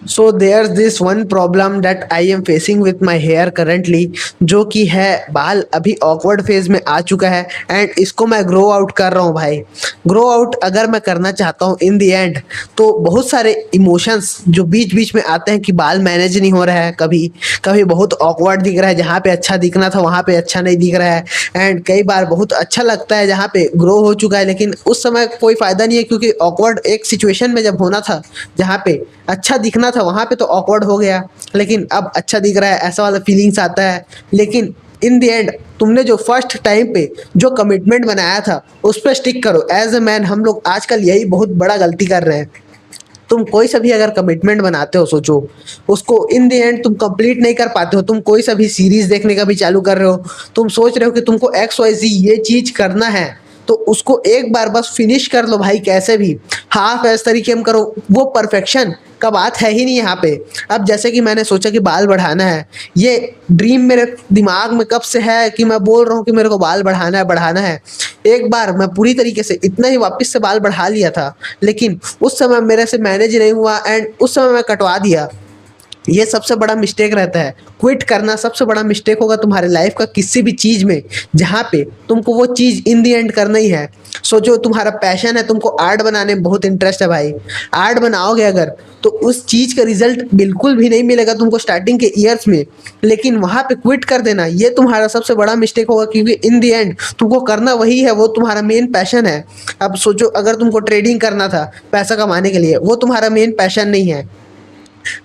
So there this one problem that I am facing with my hair currently, जो कि है बाल अभी ऑकवर्ड फेज में आ चुका है एंड इसको मैं ग्रो आउट कर रहा हूँ भाई। ग्रो आउट अगर मैं करना चाहता हूँ इन द एंड, तो बहुत सारे इमोशंस जो बीच बीच में आते हैं कि बाल मैनेज नहीं हो रहा है, कभी कभी बहुत ऑकवर्ड दिख रहा है, जहाँ पे अच्छा दिखना था वहाँ पे अच्छा नहीं दिख रहा है, एंड कई बार बहुत अच्छा लगता है जहाँ पे ग्रो हो चुका है, लेकिन उस समय कोई फायदा नहीं है क्योंकि ऑकवर्ड एक सिचुएशन में जब होना था जहाँ पे अच्छा दिखना था वहाँ पे तो ऑकवर्ड हो गया, लेकिन अब अच्छा दिख रहा है ऐसा वाला फीलिंग्स आता है। लेकिन इन द एंड तुमने जो फर्स्ट टाइम पे जो कमिटमेंट बनाया था उस पर स्टिक करो। एज ए मैन हम लोग आजकल यही बहुत बड़ा गलती कर रहे हैं। तुम कोई सा भी अगर कमिटमेंट बनाते हो, सोचो उसको इन द एंड तुम कंप्लीट नहीं कर पाते हो। तुम कोई सा भी सीरीज देखने का भी चालू कर रहे हो, तुम सोच रहे हो कि तुमको एक्स वाई जी ये चीज करना है, तो उसको एक बार बस फिनिश कर लो भाई, कैसे भी हाफ ऐसे तरीके में करो। वो परफेक्शन का बात है ही नहीं यहाँ पे। अब जैसे कि मैंने सोचा कि बाल बढ़ाना है, ये ड्रीम मेरे दिमाग में कब से है कि मैं बोल रहा हूँ कि मेरे को बाल बढ़ाना है बढ़ाना है। एक बार मैं पूरी तरीके से इतना ही वापस से बाल बढ़ा लिया था, लेकिन उस समय मेरे से मैनेज नहीं हुआ एंड उस समय मैं कटवा दिया। ये सबसे बड़ा मिस्टेक रहता है। क्विट करना सबसे बड़ा मिस्टेक होगा तुम्हारे लाइफ का किसी भी चीज में जहाँ पे तुमको वो चीज इन दी एंड करना ही है। सोचो तुम्हारा पैशन है, तुमको आर्ट बनाने में बहुत इंटरेस्ट है भाई, आर्ट बनाओगे अगर तो उस चीज का रिजल्ट बिल्कुल भी नहीं मिलेगा तुमको स्टार्टिंग के ईयर्स में, लेकिन वहां पे क्विट कर देना ये तुम्हारा सबसे बड़ा मिस्टेक होगा क्योंकि इन दी एंड तुमको करना वही है, वो तुम्हारा मेन पैशन है। अब सोचो अगर तुमको ट्रेडिंग करना था पैसा कमाने के लिए, वो तुम्हारा मेन पैशन नहीं है,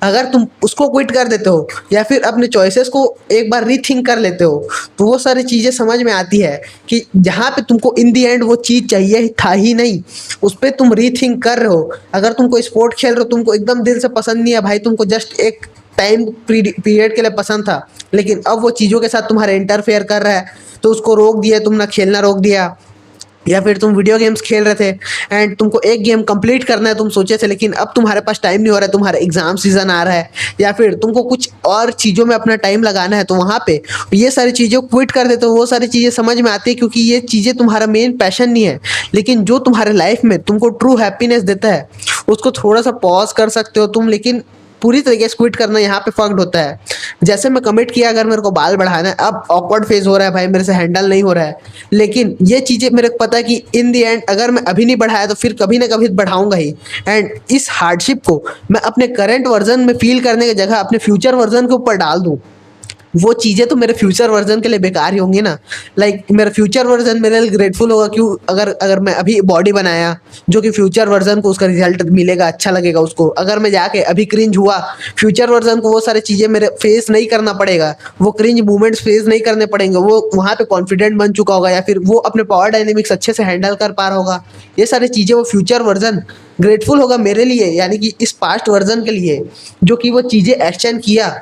अगर तुम उसको क्विट कर देते हो या फिर अपने चॉइसेस को एक बार रीथिंक कर लेते हो, तो वो सारी चीज़ें समझ में आती है कि जहाँ पे तुमको इन दी एंड वो चीज़ चाहिए था ही नहीं, उस पर तुम रीथिंक कर रहे हो। अगर तुम कोई स्पोर्ट खेल रहे हो, तुमको एकदम दिल से पसंद नहीं है भाई, तुमको जस्ट एक टाइम पीरियड के लिए पसंद था, लेकिन अब वो चीज़ों के साथ तुम्हारे इंटरफेयर कर रहा है, तो उसको रोक दिया, तुमने खेलना रोक दिया। या फिर तुम वीडियो गेम्स खेल रहे थे एंड तुमको एक गेम कंप्लीट करना है तुम सोचे थे, लेकिन अब तुम्हारे पास टाइम नहीं हो रहा है, तुम्हारा एग्जाम सीजन आ रहा है, या फिर तुमको कुछ और चीज़ों में अपना टाइम लगाना है, तो वहाँ पे ये सारी चीज़ें क्विट कर देते हो। वो सारी चीज़ें समझ में आती है क्योंकि ये चीज़ें तुम्हारा मेन पैशन नहीं है, लेकिन जो तुम्हारे लाइफ में तुमको ट्रू हैप्पीनेस देता है उसको थोड़ा सा पॉज कर सकते हो तुम, लेकिन पूरी तरीके से क्विट करना यहाँ पे फक्ड होता है। जैसे मैं कमिट किया अगर मेरे को बाल बढ़ाना है, अब ऑकवर्ड फेज हो रहा है भाई, मेरे से हैंडल नहीं हो रहा है, लेकिन ये चीज़ें मेरे को पता है कि इन दी एंड अगर मैं अभी नहीं बढ़ाया तो फिर कभी ना कभी बढ़ाऊंगा ही, एंड इस हार्डशिप को मैं अपने करंट वर्जन में फील करने की जगह अपने फ्यूचर वर्जन के ऊपर डाल दूँ, वो चीज़ें तो मेरे फ्यूचर वर्जन के लिए बेकार ही होंगी ना। लाइक मेरा फ्यूचर वर्जन मेरे लिए ग्रेटफुल होगा क्यों, अगर अगर मैं अभी बॉडी बनाया जो कि फ्यूचर वर्जन को उसका रिजल्ट मिलेगा, अच्छा लगेगा उसको, अगर मैं जाके अभी क्रिंज हुआ, फ्यूचर वर्जन को वो सारी चीज़ें मेरे फेस नहीं करना पड़ेगा, वो क्रिंज मूवमेंट्स फेस नहीं करने पड़ेंगे, वो वहाँ पे कॉन्फिडेंट बन चुका होगा या फिर वो अपने पावर डायनेमिक्स अच्छे से हैंडल कर पा रहा होगा। ये सारी चीज़ें वो फ्यूचर वर्जन ग्रेटफुल होगा मेरे लिए, यानी कि इस पास्ट वर्जन के लिए जो कि वो चीज़ें एक्सटेंड किया।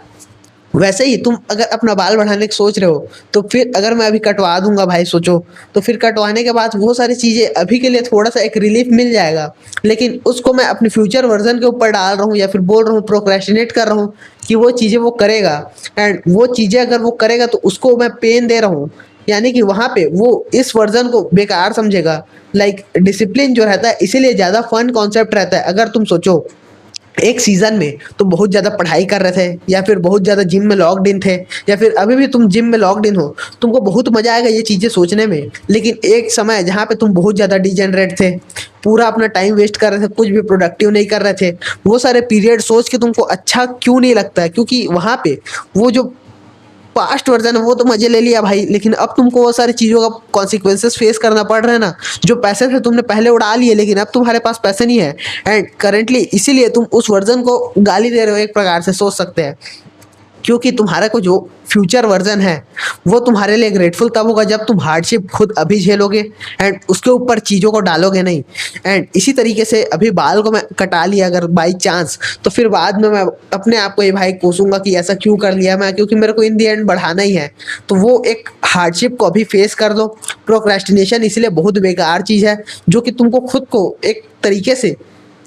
वैसे ही तुम अगर अपना बाल बढ़ाने की सोच रहे हो, तो फिर अगर मैं अभी कटवा दूंगा भाई सोचो, तो फिर कटवाने के बाद वो सारी चीज़ें अभी के लिए थोड़ा सा एक रिलीफ मिल जाएगा, लेकिन उसको मैं अपने फ्यूचर वर्जन के ऊपर डाल रहा हूँ या फिर बोल रहा हूँ, प्रोक्रेस्टिनेट कर रहा हूँ कि वो चीज़ें वो करेगा, एंड वो चीज़ें अगर वो करेगा तो उसको मैं पेन दे रहा हूँ, यानी कि वहाँ पे वो इस वर्जन को बेकार समझेगा। लाइक डिसिप्लिन जो रहता है इसीलिए ज़्यादा फन कॉन्सेप्ट रहता है। अगर तुम सोचो एक सीजन में तुम बहुत ज़्यादा पढ़ाई कर रहे थे या फिर बहुत ज़्यादा जिम में लॉक्ड इन थे, या फिर अभी भी तुम जिम में लॉक्ड इन हो, तुमको बहुत मज़ा आएगा ये चीज़ें सोचने में, लेकिन एक समय जहाँ पे तुम बहुत ज़्यादा डिजेनरेट थे, पूरा अपना टाइम वेस्ट कर रहे थे, कुछ भी प्रोडक्टिव नहीं कर रहे थे, वो सारे पीरियड सोच के तुमको अच्छा क्यों नहीं लगता है, क्योंकि वहाँ पे वो जो पास्ट वर्जन है वो तो मजे ले लिया भाई, लेकिन अब तुमको वो सारी चीज़ों का कॉन्सिक्वेंसेस फेस करना पड़ रहा है ना। जो पैसे थे तुमने पहले उड़ा लिए, लेकिन अब तुम्हारे पास पैसे नहीं है, एंड करेंटली इसीलिए तुम उस वर्जन को गाली दे रहे हो, एक प्रकार से सोच सकते हैं, क्योंकि तुम्हारा को जो फ्यूचर वर्जन है वो तुम्हारे लिए ग्रेटफुल तब होगा जब तुम हार्डशिप खुद अभी झेलोगे एंड उसके ऊपर चीज़ों को डालोगे नहीं। एंड इसी तरीके से अभी बाल को मैं कटा लिया अगर बाई चांस, तो फिर बाद में मैं अपने आप को ये भाई कोसूंगा कि ऐसा क्यों कर लिया मैं, क्योंकि मेरे को इन दी एंड बढ़ाना ही है। तो वो एक हार्डशिप को अभी फेस कर दो। प्रोक्रेस्टिनेशन इसलिए बहुत बेकार चीज़ है जो कि तुमको खुद को एक तरीके से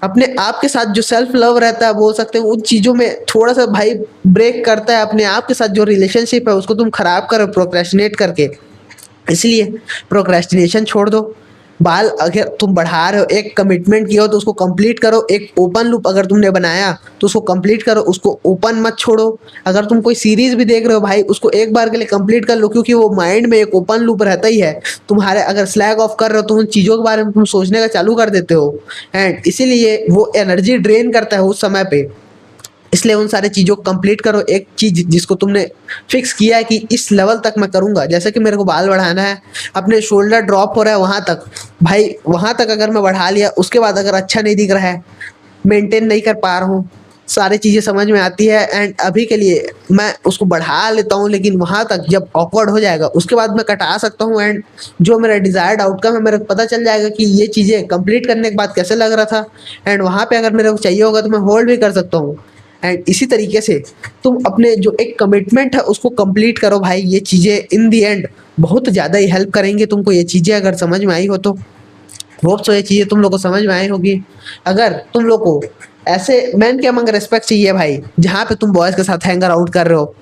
अपने आप के साथ जो सेल्फ लव रहता है बोल सकते हैं, उन चीज़ों में थोड़ा सा भाई ब्रेक करता है। अपने आप के साथ जो रिलेशनशिप है उसको तुम खराब करो प्रोक्रेस्टिनेट करके, इसलिए प्रोक्रेस्टिनेशन छोड़ दो। बाल अगर तुम बढ़ा रहे हो, एक कमिटमेंट किया हो तो उसको कंप्लीट करो। एक ओपन लूप अगर तुमने बनाया तो उसको कंप्लीट करो, उसको ओपन मत छोड़ो। अगर तुम कोई सीरीज भी देख रहे हो भाई, उसको एक बार के लिए कंप्लीट कर लो, क्योंकि वो माइंड में एक ओपन लूप रहता ही है तुम्हारे। अगर स्लैग ऑफ कर रहे हो तो उन चीजों के बारे में तुम सोचने का चालू कर देते हो, एंड इसीलिए वो एनर्जी ड्रेन करता है उस समय पे। इसलिए उन सारे चीज़ों को कंप्लीट करो। एक चीज़ जिसको तुमने फिक्स किया है कि इस लेवल तक मैं करूँगा, जैसे कि मेरे को बाल बढ़ाना है, अपने शोल्डर ड्रॉप हो रहा है वहाँ तक, भाई वहाँ तक अगर मैं बढ़ा लिया, उसके बाद अगर अच्छा नहीं दिख रहा है, मेंटेन नहीं कर पा रहा हूँ, सारी चीज़ें समझ में आती है, एंड अभी के लिए मैं उसको बढ़ा लेता हूँ, लेकिन वहाँ तक जब ऑकवर्ड हो जाएगा उसके बाद मैं कटा सकता हूँ, एंड जो मेरा डिजायर्ड आउटकम है मेरे को पता चल जाएगा कि ये चीज़ें कंप्लीट करने के बाद कैसे लग रहा था, एंड वहाँ पे अगर मेरे को चाहिए होगा तो मैं होल्ड भी कर सकता हूँ। एंड इसी तरीके से तुम अपने जो एक कमिटमेंट है उसको कंप्लीट करो भाई। ये चीज़ें इन दी एंड बहुत ज़्यादा ही हेल्प करेंगे तुमको। ये चीज़ें अगर समझ में आई हो तो होप सो ये चीज़ें तुम लोग को समझ में आई होगी। अगर तुम लोग को ऐसे मैन के अमंग रेस्पेक्ट चाहिए भाई, जहाँ पे तुम बॉयज़ के साथ हैंगर आउट कर रहे हो,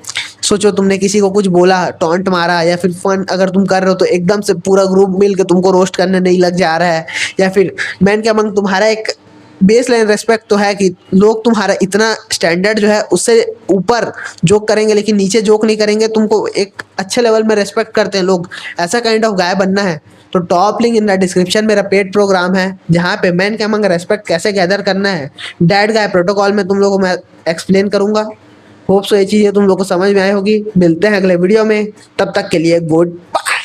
सोचो तुमने किसी को कुछ बोला, टॉन्ट मारा, या फिर फन अगर तुम कर रहे हो तो एकदम से पूरा ग्रुप मिल के तुमको रोस्ट करने नहीं लग जा रहा है, या फिर मैन के अमंग तुम्हारा एक बेस लाइन रेस्पेक्ट तो है कि लोग तुम्हारा इतना स्टैंडर्ड जो है उससे ऊपर जोक करेंगे लेकिन नीचे जोक नहीं करेंगे, तुमको एक अच्छे लेवल में रेस्पेक्ट करते हैं लोग, ऐसा काइंड ऑफ गाय बनना है तो top link in the description मेरा पेड प्रोग्राम है, जहाँ पे मैन के अमंग रेस्पेक्ट कैसे गैदर करना है डैड गाय प्रोटोकॉल में तुम लोगों को मैं एक्सप्लेन करूंगा। होप सो ये चीज़ें तुम लोग को समझ में आई होगी। मिलते हैं अगले वीडियो में, तब तक के लिए गुड बाय।